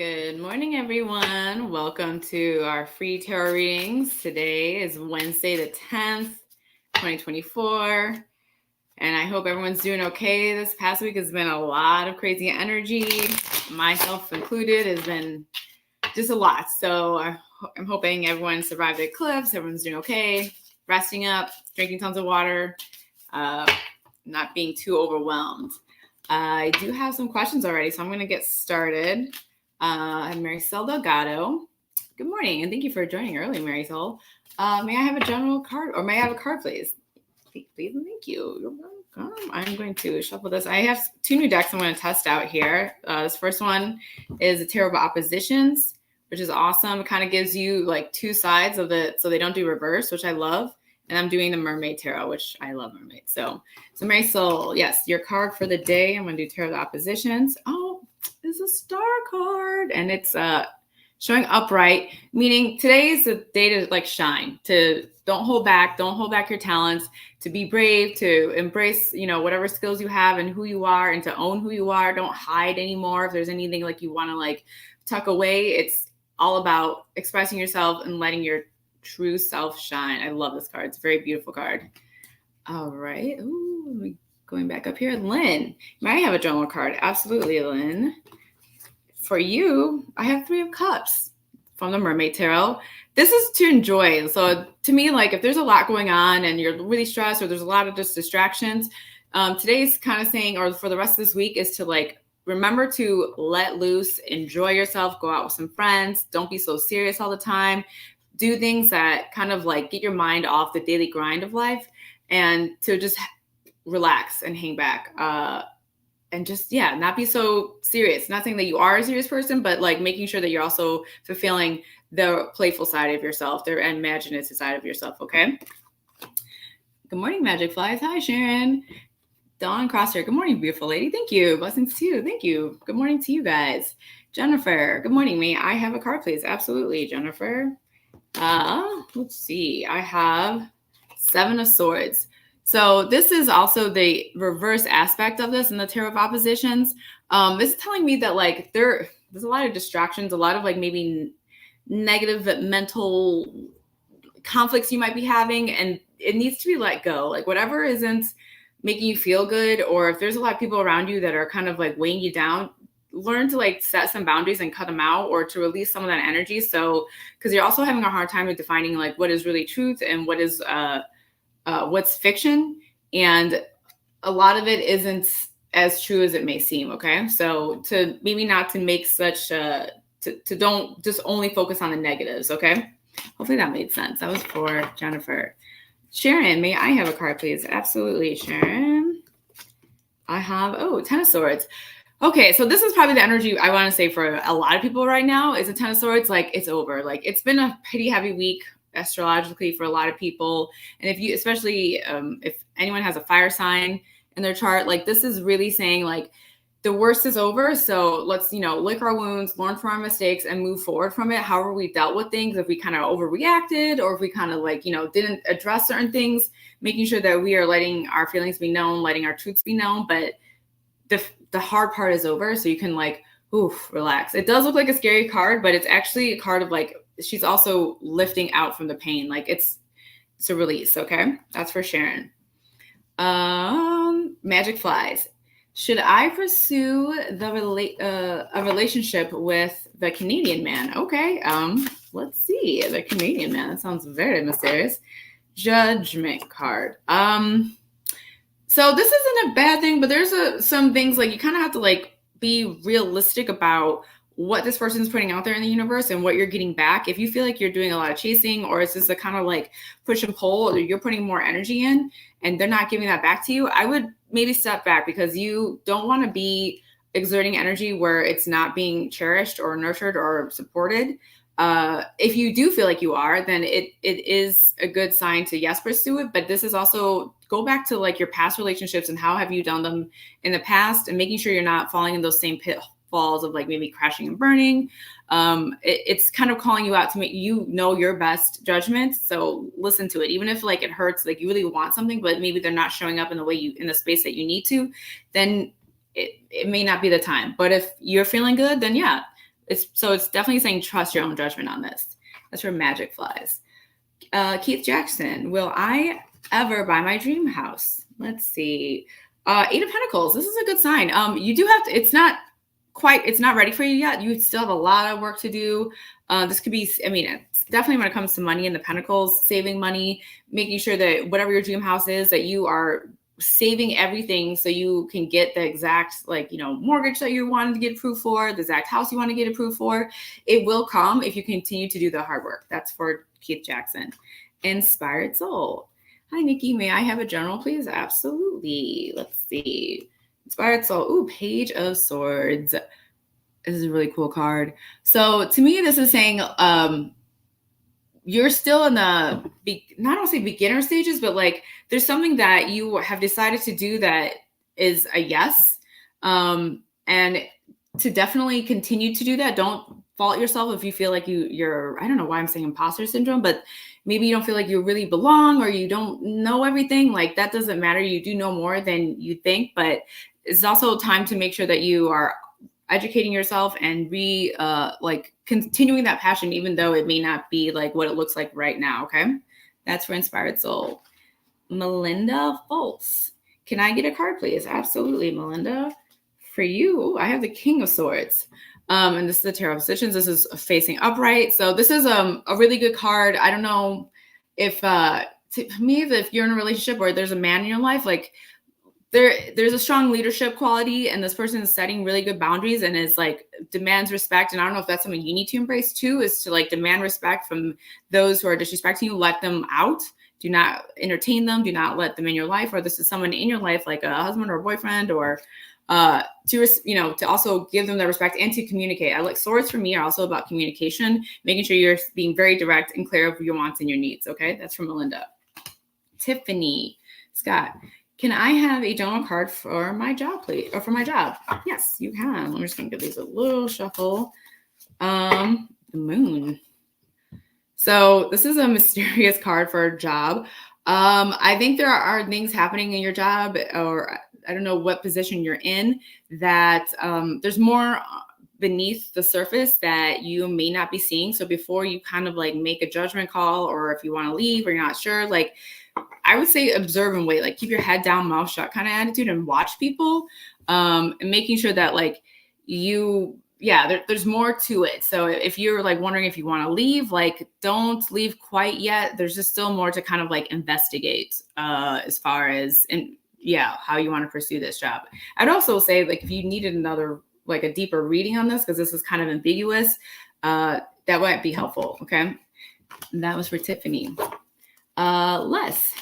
Good morning, everyone. Welcome to our free tarot readings. Today is Wednesday the 10th, 2024. And I hope everyone's doing okay. This past week has been a lot of crazy energy, myself included, has been just a lot. So I'm hoping everyone survived the eclipse, everyone's doing okay, resting up, drinking tons of water, not being too overwhelmed. I do have some questions already, so I'm going to get started. I'm Marisol Delgado. Good morning, and thank you for joining early, Marisol. May I have a general card, or may I have a card, please? Please and thank you. You're welcome. I'm going to shuffle this. I have two new decks I'm going to test out here. This first one is the Tarot of Oppositions, which is awesome. It kind of gives you like two sides of it, so they don't do reverse, which I love. And I'm doing the Mermaid Tarot, which I love mermaids. So Marisol, yes, your card for the day. I'm going to do Tarot of Oppositions. Oh, it's a star card, and it's showing upright, meaning today is the day to like shine, to don't hold back your talents, to be brave, to embrace, whatever skills you have and who you are, and to own who you are. Don't hide anymore. If there's anything like you want to like tuck away, it's all about expressing yourself and letting your true self shine. I love this card. It's a very beautiful card. All right. Ooh, going back up here. Lynn, may I have a general card? Absolutely, Lynn. For you, I have Three of Cups from the Mermaid Tarot. This is to enjoy. So to me, like if there's a lot going on and you're really stressed or there's a lot of just distractions, today's kind of saying, or for the rest of this week, is to like remember to let loose, enjoy yourself, go out with some friends. Don't be so serious all the time. Do things that kind of like get your mind off the daily grind of life and to just relax and hang back. And just, not be so serious. Not saying that you are a serious person, but like making sure that you're also fulfilling the playful side of yourself, the imaginative side of yourself, okay? Good morning, Magic Flies. Hi, Sharon. Dawn Crosshair. Good morning, beautiful lady. Thank you. Blessings to you. Thank you. Good morning to you guys. Jennifer. Good morning. May I have a card, please? Absolutely, Jennifer. Let's see. I have Seven of Swords. So this is also the reverse aspect of this in the Tarot of Oppositions. This is telling me that like there's a lot of distractions, a lot of like maybe negative mental conflicts you might be having, and it needs to be let go. Like whatever isn't making you feel good, or if there's a lot of people around you that are kind of like weighing you down, learn to like set some boundaries and cut them out, or to release some of that energy. So, because you're also having a hard time with defining like what is really truth and what is what's fiction, and a lot of it isn't as true as it may seem. Okay, so to maybe not to make such to don't just only focus on the negatives. Okay, hopefully that made sense. That was for Jennifer. Sharon, may I have a card, please? Absolutely, Sharon. I have Ten of Swords. Okay, so this is probably the energy I want to say for a lot of people right now is the Ten of Swords. Like it's over. Like it's been a pretty heavy week astrologically for a lot of people. And if you, especially if anyone has a fire sign in their chart, like this is really saying like the worst is over. So let's, lick our wounds, learn from our mistakes and move forward from it. However we dealt with things, if we kind of overreacted or if we kind of like, didn't address certain things, making sure that we are letting our feelings be known, letting our truths be known. But the hard part is over. So you can like, relax. It does look like a scary card, but it's actually a card of like, she's also lifting out from the pain. Like it's a release. Okay. That's for Sharon. Magic Flies. Should I pursue a relationship with the Canadian man? Okay. Let's see. The Canadian man. That sounds very mysterious. Judgment card. So this isn't a bad thing, but there's some things like you kind of have to like be realistic about what this person's putting out there in the universe and what you're getting back. If you feel like you're doing a lot of chasing, or it's just a kind of like push and pull, or you're putting more energy in and they're not giving that back to you, I would maybe step back, because you don't want to be exerting energy where it's not being cherished or nurtured or supported. If you do feel like you are, then it is a good sign to pursue it. But this is also go back to like your past relationships and how have you done them in the past, and making sure you're not falling in those same pitfalls of like maybe crashing and burning. It's kind of calling you out to make your best judgment. So listen to it, even if like it hurts, like you really want something, but maybe they're not showing up in the way in the space that you need to, then it may not be the time. But if you're feeling good, then it's definitely saying trust your own judgment on this. That's where magic flies. Keith Jackson, will I ever buy my dream house? Let's see. Eight of Pentacles. This is a good sign. You do have to, it's not ready for you yet. You still have a lot of work to do. This could be, I mean, it's definitely when it comes to money in the Pentacles, saving money, making sure that whatever your dream house is, that you are saving everything so you can get the exact, like, mortgage that you wanted to get approved for, the exact house you want to get approved for. It will come if you continue to do the hard work. That's for Keith Jackson. Inspired Soul. Hi, Nikki. May I have a journal, please? Absolutely. Let's see. Inspired Soul. Ooh, Page of Swords. This is a really cool card. So to me, this is saying you're still in the, not only say beginner stages, but like there's something that you have decided to do that is a yes. And to definitely continue to do that. Don't fault yourself if you feel like you're, I don't know why I'm saying imposter syndrome, but maybe you don't feel like you really belong or you don't know everything. Like that doesn't matter. You do know more than you think, but it's also time to make sure that you are educating yourself and continuing that passion, even though it may not be like what it looks like right now. Okay. That's for Inspired Soul. Melinda Foltz. Can I get a card, please? Absolutely, Melinda. For you, I have the King of Swords. And this is the Tarot of Positions. This is facing upright. So this is a really good card. I don't know if, to me, if you're in a relationship or there's a man in your life, like there's a strong leadership quality and this person is setting really good boundaries and is like demands respect. And I don't know if that's something you need to embrace too, is to like demand respect from those who are disrespecting you, let them out. Do not entertain them. Do not let them in your life, or this is someone in your life, like a husband or a boyfriend, or to also give them the respect and to communicate. I like swords for me are also about communication, making sure you're being very direct and clear of your wants and your needs. Okay. That's from Melinda. Tiffany Scott. Can I have a journal card for my job, please? Or for my job? Yes, you can. I'm just going to give these a little shuffle. The Moon. So this is a mysterious card for a job. I think there are things happening in your job, or I don't know what position you're in, that there's more beneath the surface that you may not be seeing. So before you kind of like make a judgment call, or if you want to leave or you're not sure, like I would say observe and wait, like keep your head down, mouth shut kind of attitude, and watch people, and making sure that like there's more to it. So if you're like wondering if you want to leave, like don't leave quite yet. There's just still more to kind of like investigate as far as how you want to pursue this job. I'd also say like if you needed another like a deeper reading on this, because this is kind of ambiguous, that might be helpful. Okay, and that was for Tiffany. Les,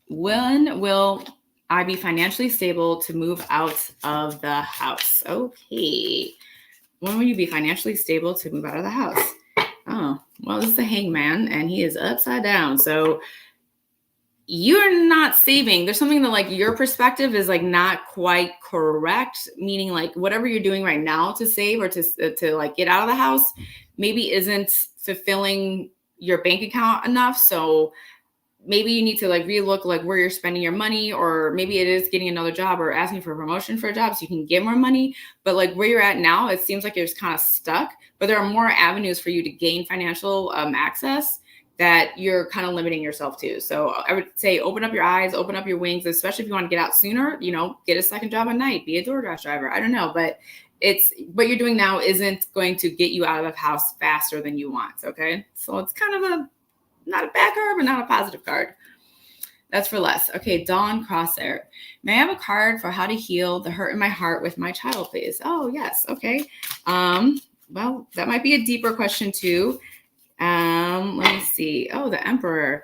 when will I be financially stable to move out of the house? Okay. When will you be financially stable to move out of the house? Oh, well, this is the Hangman and he is upside down. So you're not saving. There's something that like your perspective is like not quite correct, meaning like whatever you're doing right now to save or to like get out of the house maybe isn't fulfilling your bank account enough. So maybe you need to like relook like where you're spending your money, or maybe it is getting another job or asking for a promotion for a job so you can get more money. But like where you're at now, it seems like you're just kind of stuck, but there are more avenues for you to gain financial access that you're kind of limiting yourself to. So I would say open up your eyes, open up your wings, especially if you want to get out sooner, get a second job at night, be a DoorDash driver. I don't know, but it's what you're doing now isn't going to get you out of the house faster than you want. Okay. So it's kind of not a bad card, but not a positive card. That's for Les. Okay, Dawn Crosshair. May I have a card for how to heal the hurt in my heart with my child, please? Oh, yes. Okay. Well, that might be a deeper question too. Let me see. Oh, the Emperor.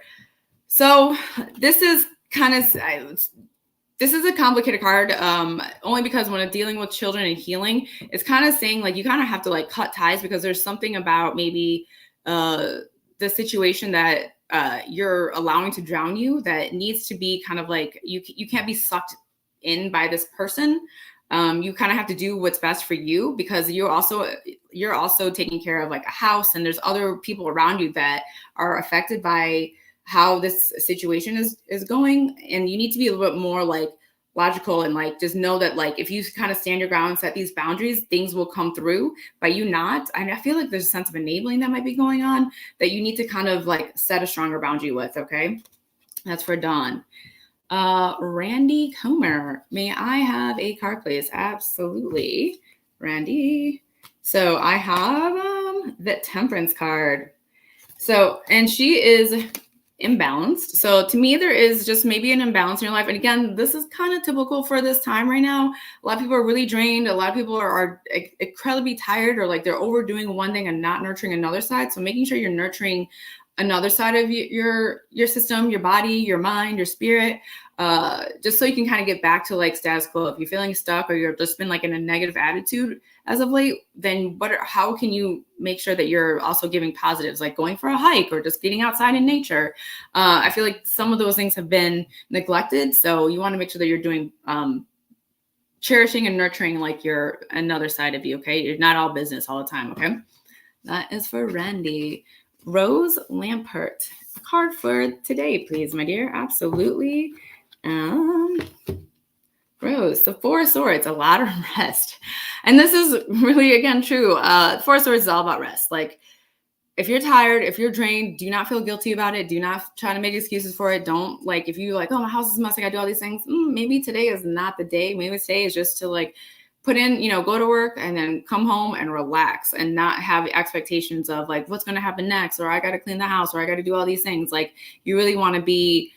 So this is a complicated card, only because when dealing with children and healing, it's kind of saying like you kind of have to like cut ties, because there's something about maybe the situation that you're allowing to drown you that needs to be kind of like you can't be sucked in by this person. You kind of have to do what's best for you, because you're also taking care of like a house, and there's other people around you that are affected by how this situation is going, and you need to be a little bit more like logical and like just know that like if you kind of stand your ground and set these boundaries, things will come through. By you not, I feel like there's a sense of enabling that might be going on that you need to kind of like set a stronger boundary with. Okay, that's for Dawn. Randy Comer, may I have a card, please? Absolutely, Randy. So I have the Temperance card. So, and she is imbalanced. So to me, there is just maybe an imbalance in your life. And again, this is kind of typical for this time right now. A lot of people are really drained. A lot of people are incredibly tired, or like they're overdoing one thing and not nurturing another side. So making sure you're nurturing another side of your system, your body, your mind, your spirit, just so you can kind of get back to like status quo. If you're feeling stuck or you're just been like in a negative attitude as of late, then how can you make sure that you're also giving positives, like going for a hike or just getting outside in nature? I feel like some of those things have been neglected. So you want to make sure that you're doing, cherishing and nurturing like your another side of you. Okay. You're not all business all the time. Okay. That is for Randy. Rose Lampert, a card for today, please, my dear. Absolutely. Rose, the Four of Swords, a lot of rest. And this is really, again, true. Four of Swords is all about rest. Like, if you're tired, if you're drained, do not feel guilty about it. Do not try to make excuses for it. Don't, like, if you're like, oh, my house is a mess, I gotta do all these things. Maybe today is not the day. Maybe today is just to, like, put in, go to work and then come home and relax and not have expectations of, like, what's going to happen next, or I got to clean the house, or I got to do all these things. Like, you really want to be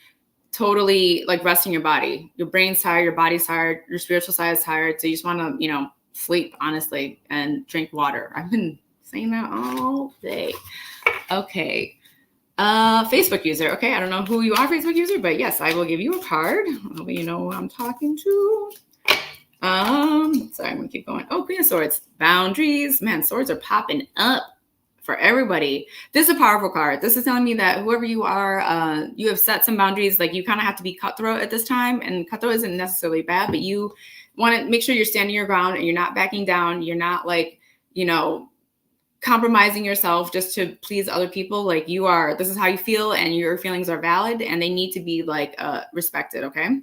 totally like resting your body. Your brain's tired, your body's tired, your spiritual side is tired. So you just want to, sleep, honestly, and drink water. I've been saying that all day. Okay. Facebook user. Okay. I don't know who you are, Facebook user, but yes, I will give you a card. You know who I'm talking to. Sorry, I'm gonna keep going. Oh, Queen of Swords. Boundaries. Man, swords are popping up for everybody. This is a powerful card. This is telling me that whoever you are, you have set some boundaries. Like, you kind of have to be cutthroat at this time, and cutthroat isn't necessarily bad, but you want to make sure you're standing your ground and you're not backing down. You're not like, compromising yourself just to please other people. Like, you are, this is how you feel, and your feelings are valid, and they need to be like respected. Okay.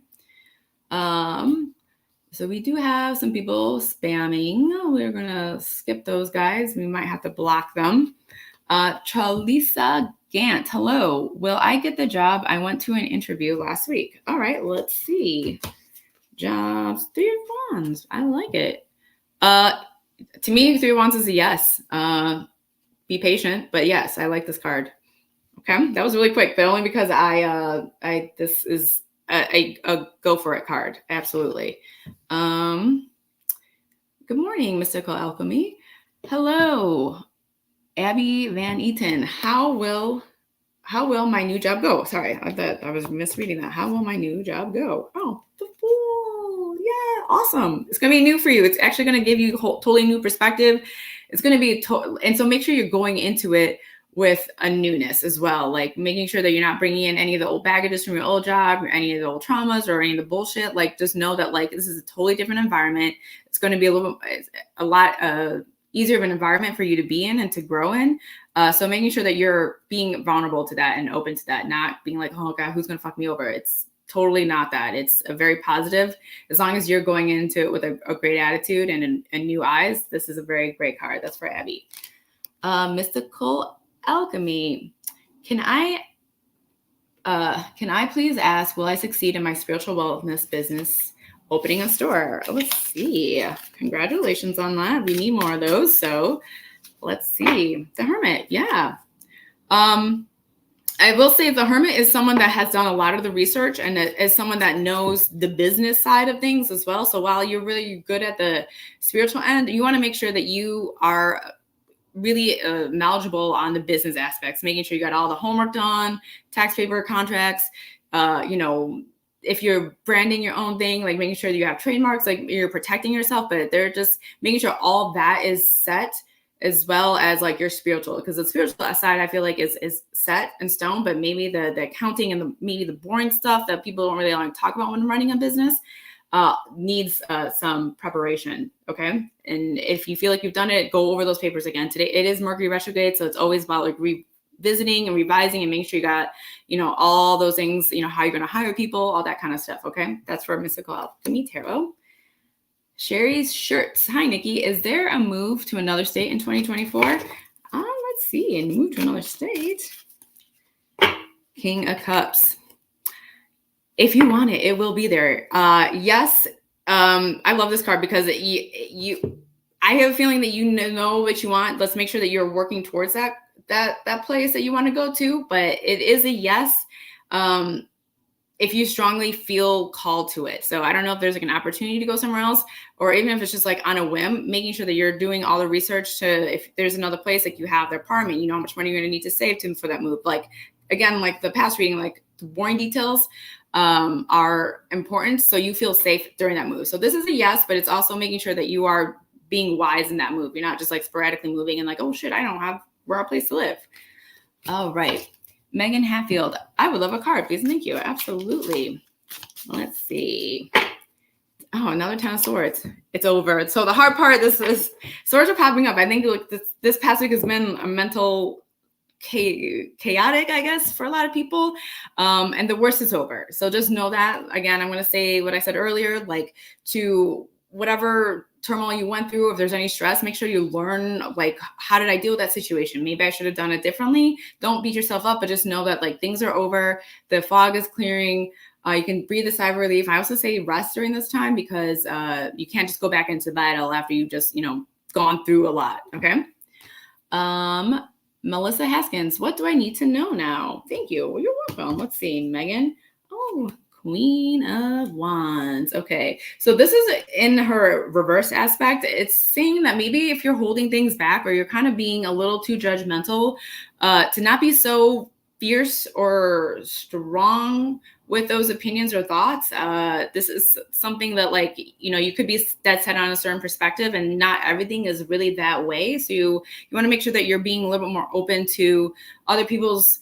So we do have some people spamming. We're going to skip those guys. We might have to block them. Charlisa Gant. Hello. Will I get the job? I went to an interview last week. All right, let's see. Jobs. 3 of Wands. I like it. To me, 3 of Wands is a yes. Be patient, but yes, I like this card. Okay. That was really quick, but only because this is a go for it card. Absolutely. Good morning, Mystical Alchemy. Hello, Abby Van Eaton. How will my new job go? Sorry, I was misreading that. How will my new job go? Oh, the Fool. Yeah, awesome. It's going to be new for you. It's actually going to give you totally new perspective. It's going to be, and so make sure you're going into it with a newness as well, like making sure that you're not bringing in any of the old baggages from your old job or any of the old traumas or any of the bullshit. Like, just know that like this is a totally different environment. It's going to be a lot easier of an environment for you to be in and to grow in. So making sure that you're being vulnerable to that and open to that, not being like, oh God, who's going to fuck me over? It's totally not that. It's a very positive. As long as you're going into it with a great attitude and new eyes, this is a very great card. That's for Abby. Mystical Alchemy. Can I please ask, will I succeed in my spiritual wellness business opening a store? Let's see. Congratulations on that. We need more of those. So let's see. The Hermit. Yeah. I will say the Hermit is someone that has done a lot of the research and is someone that knows the business side of things as well. So while you're really good at the spiritual end, you want to make sure that you are really knowledgeable on the business aspects, making sure you got all the homework done, tax paper, contracts, if you're branding your own thing, like making sure that you have trademarks, like you're protecting yourself, but they're just making sure all that is set, as well as like your spiritual, because the spiritual side I feel like is set in stone, but maybe the accounting and maybe the boring stuff that people don't really want to talk about when running a business needs some preparation. Okay. And if you feel like you've done it, go over those papers again. Today it is Mercury retrograde, so it's always about like visiting and revising and making sure you got, all those things, how you're going to hire people, all that kind of stuff. Okay. That's for Mystical Alchemy Tarot. Sherry's Shirts. Hi, Nikki. Is there a move to another state in 2024? Let's see. And move to another state. King of Cups. If you want it, it will be there. Yes. I love this card because I have a feeling that you know what you want. Let's make sure that you're working towards that place that you want to go to. But it is a yes. If you strongly feel called to it. So I don't know if there's like an opportunity to go somewhere else, or even if it's just like on a whim, making sure that you're doing all the research to, if there's another place, like you have the apartment, you know how much money you're going to need to save for that move. Like, again, like the past reading, like the boring details are important. So you feel safe during that move. So this is a yes, but it's also making sure that you are being wise in that move. You're not just like sporadically moving and like, oh shit, I don't have a place to live. All right. Megan Hatfield, I would love a card, please. Thank you. Absolutely. Let's see. Oh, another 10 of Swords. It's over. So the hard part, this is swords are popping up. I think like this past week has been a mental chaotic, I guess, for a lot of people. And the worst is over. So just know that. Again, I'm going to say what I said earlier, like to whatever turmoil you went through, if there's any stress, make sure you learn, like, how did I deal with that situation? Maybe I should have done it differently. Don't beat yourself up, but just know that like things are over. The fog is clearing. You can breathe a sigh of relief. I also say rest during this time because you can't just go back into battle after you've just, gone through a lot. Okay. Melissa Haskins, what do I need to know now? Thank you. Well, you're welcome. Let's see, Megan. Oh, Queen of Wands. Okay. So this is in her reverse aspect. It's saying that maybe if you're holding things back or you're kind of being a little too judgmental, to not be so fierce or strong with those opinions or thoughts. This is something that like, you could be dead set on a certain perspective and not everything is really that way. So you want to make sure that you're being a little bit more open to other people's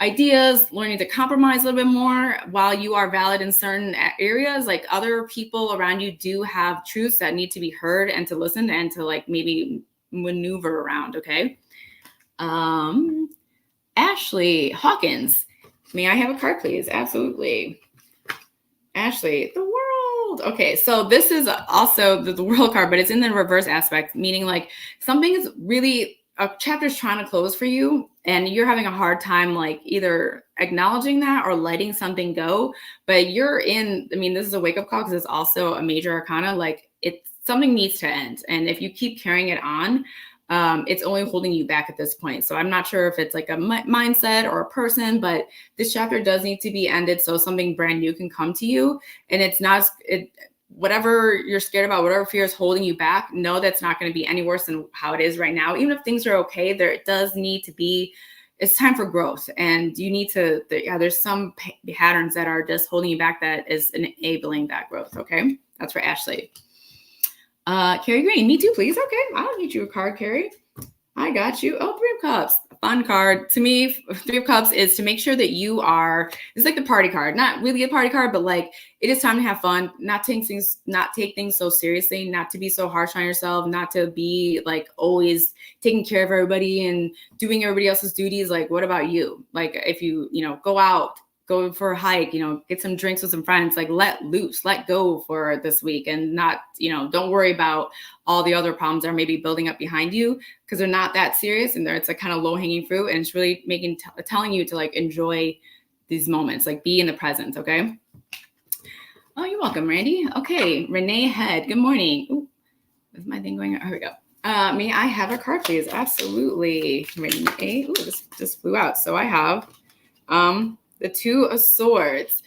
ideas, learning to compromise a little bit more while you are valid in certain areas. Like other people around you do have truths that need to be heard and to listen and to like maybe maneuver around. Okay. Ashley Hawkins, may I have a card, please? Absolutely. Ashley, the world. Okay, so this is also the world card, but it's in the reverse aspect, meaning like something is really, a chapter's trying to close for you and you're having a hard time like either acknowledging that or letting something go. But you're in, this is a wake-up call because it's also a major arcana. Like something needs to end. And if you keep carrying it on, it's only holding you back at this point. So I'm not sure if it's like a mindset or a person, but this chapter does need to be ended so something brand new can come to you. And it's not, whatever you're scared about, whatever fear is holding you back, know that's not going to be any worse than how it is right now. Even if things are okay, it does need to be, it's time for growth. And you need to, there's some patterns that are just holding you back that is enabling that growth. Okay. That's for Ashley. Carrie Green, me too, please. Okay, I'll get you a card, Carrie. I got you. Oh, Three of Cups, fun card. To me, Three of Cups is to make sure that you are, it's like the party card, not really a party card, but like it is time to have fun, not take things so seriously, not to be so harsh on yourself, not to be like always taking care of everybody and doing everybody else's duties. Like, what about you? Like if you, go out, go for a hike, get some drinks with some friends, like let loose, let go for this week and not, don't worry about all the other problems that are maybe building up behind you because they're not that serious and it's a kind of low hanging fruit. And it's really telling you to like enjoy these moments, like be in the present. Okay. Oh, you're welcome, Randy. Okay. Renee Head. Good morning. Ooh, is my thing going on? Here we go. May I have a card, please? Absolutely. Renee. Ooh, this just flew out. So I have, the Two of Swords.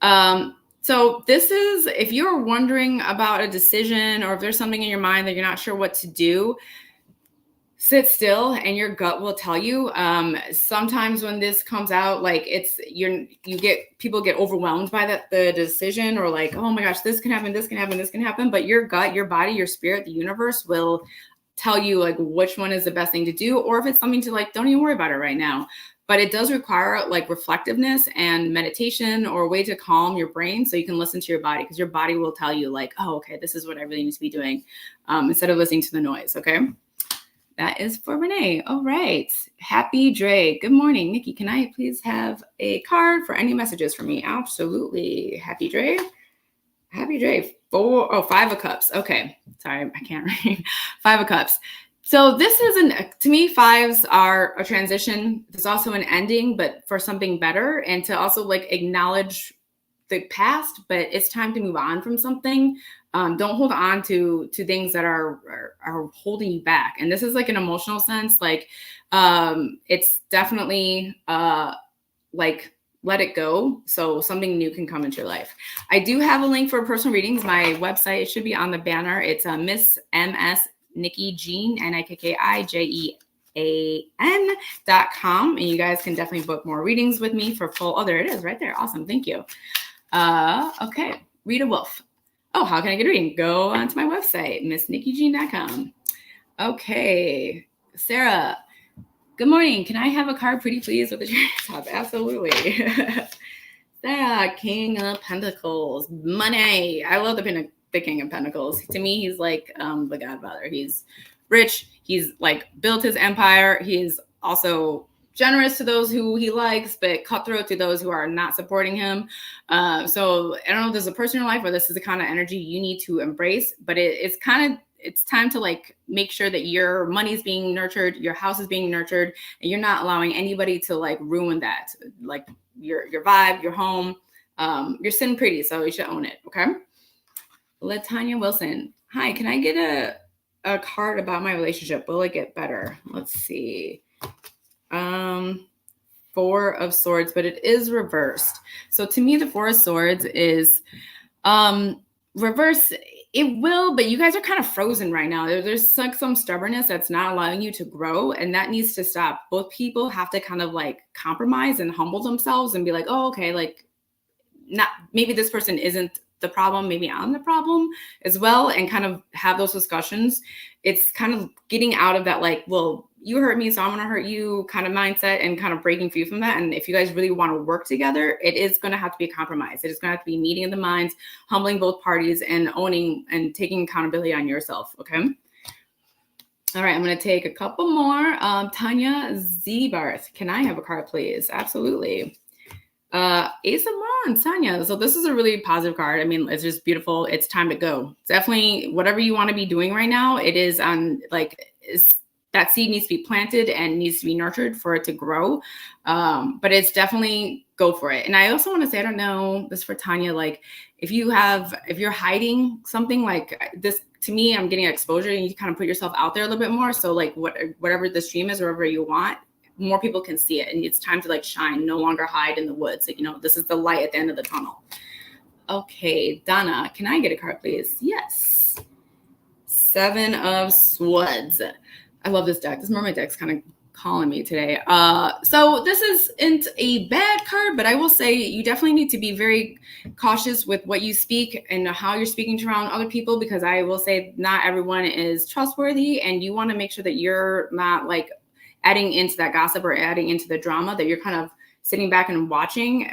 So this is, if you're wondering about a decision or if there's something in your mind that you're not sure what to do, sit still and your gut will tell you. Sometimes when this comes out, like people get overwhelmed by the decision or like, oh my gosh, this can happen, this can happen, this can happen. But your gut, your body, your spirit, the universe will tell you like which one is the best thing to do, or if it's something to like, don't even worry about it right now. But it does require like reflectiveness and meditation or a way to calm your brain so you can listen to your body, because your body will tell you like, oh, okay, this is what I really need to be doing, instead of listening to the noise. Okay. That is for Renee. All right. Happy Dre. Good morning. Nikki, can I please have a card for any messages for me? Absolutely. Happy Dre. Happy Dre. 5 of cups. Okay. Sorry, I can't read. 5 of cups. So this is to me, fives are a transition. There's also an ending, but for something better, and to also like acknowledge the past, but it's time to move on from something. Don't hold on to things that are holding you back. And this is like an emotional sense. Like it's definitely like let it go so something new can come into your life. I do have a link for personal readings. My website should be on the banner. It's Miss MS Nikki Jean, NIKKIJEAN.com. And you guys can definitely book more readings with me for full. Oh, there it is right there. Awesome. Thank you. Okay. Rita Wolf. Oh, how can I get a reading? Go onto my website, missnikkijean.com. Okay. Sarah. Good morning. Can I have a card, pretty please, with the cherry top? Absolutely. Sarah, King of Pentacles. Money. I love the King of Pentacles. To me, he's like the godfather. He's rich. He's like built his empire. He is also generous to those who he likes, but cutthroat to those who are not supporting him. So I don't know if there's a person in your life or this is the kind of energy you need to embrace, but it's time to like make sure that your money's being nurtured, your house is being nurtured, and you're not allowing anybody to like ruin that, like your vibe, your home. You're sitting pretty, so you should own it. Okay. Latanya Wilson. Hi, can I get a card about my relationship? Will it get better? Let's see. 4 of Swords, but it is reversed. So to me, the 4 of Swords is reverse. It will, but you guys are kind of frozen right now. There's like some stubbornness that's not allowing you to grow, and that needs to stop. Both people have to kind of like compromise and humble themselves and be like, oh, okay, like not maybe this person isn't the problem, maybe I'm the problem as well, and kind of have those discussions. It's kind of getting out of that like, well, you hurt me, so I'm going to hurt you kind of mindset, and kind of breaking free from that. And if you guys really want to work together, it is going to have to be a compromise. It is going to have to be meeting of the minds, humbling both parties, and owning and taking accountability on yourself. Okay. All right. I'm going to take a couple more. Tanya Zebarth. Can I have a card, please? Absolutely. Ace of Wands, Tanya. So this is a really positive card. I mean, it's just beautiful. It's time to go. Definitely whatever you want to be doing right now, it is on like that seed needs to be planted and needs to be nurtured for it to grow. But it's definitely go for it. And I also want to say, I don't know, this for Tanya, like if you're hiding something like this, to me, I'm getting exposure, and you kind of put yourself out there a little bit more. So like whatever the stream is, wherever you want, more people can see it, and it's time to like shine, no longer hide in the woods. Like, this is the light at the end of the tunnel. Okay, Donna, can I get a card, please? Yes. 7 of Swords. I love this deck. This mermaid deck's kind of calling me today. So this isn't a bad card, but I will say you definitely need to be very cautious with what you speak and how you're speaking around other people, because I will say not everyone is trustworthy, and you want to make sure that you're not like adding into that gossip or adding into the drama, that you're kind of sitting back and watching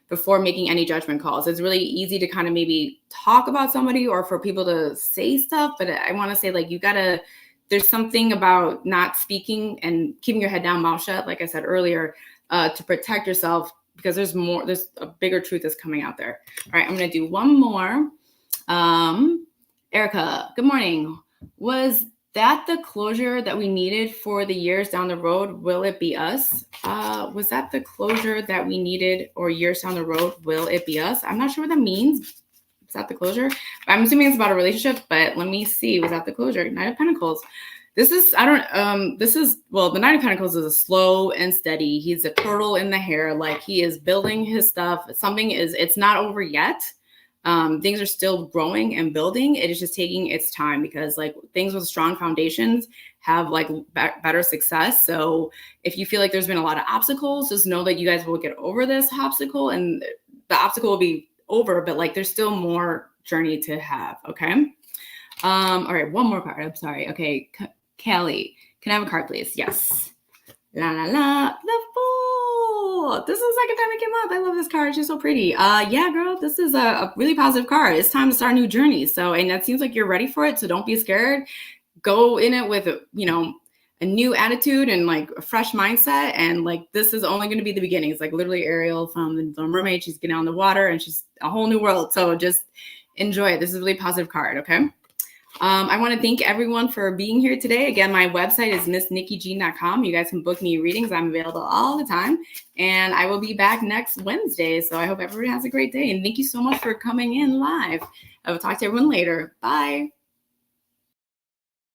before making any judgment calls. It's really easy to kind of maybe talk about somebody or for people to say stuff, but I want to say like there's something about not speaking and keeping your head down, mouth shut, like I said earlier, to protect yourself, because there's a bigger truth that's coming out there. All right, I'm going to do one more. Erica, good morning. Was that the closure that we needed for the years down the road? Will it be us? Was that the closure that we needed, or years down the road, will it be us? I'm not sure what that means. Is that the closure? I'm assuming it's about a relationship, but let me see. Was that the closure? Knight of Pentacles. The Knight of Pentacles is a slow and steady. He's a turtle in the hair. Like, he is building his stuff. It's not over yet. Things are still growing and building. It is just taking its time, because like things with strong foundations have like better success. So if you feel like there's been a lot of obstacles, just know that you guys will get over this obstacle, and the obstacle will be over, but like there's still more journey to have. Okay. All right. One more card. I'm sorry. Okay. Kelly, can I have a card, please? Yes. La la la. The Fool. This is the second time it came up. I love this card. She's so pretty. Yeah, girl, this is a really positive card. It's time to start a new journey. So, and that seems like you're ready for it. So don't be scared. Go in it with, a new attitude and like a fresh mindset. And like, this is only going to be the beginning. It's like literally Ariel from the Little Mermaid. She's getting on the water and she's a whole new world. So just enjoy it. This is a really positive card. Okay. I want to thank everyone for being here today. Again, my website is missnikkijean.com. You guys can book me readings. I'm available all the time. And I will be back next Wednesday. So I hope everyone has a great day. And thank you so much for coming in live. I will talk to everyone later. Bye.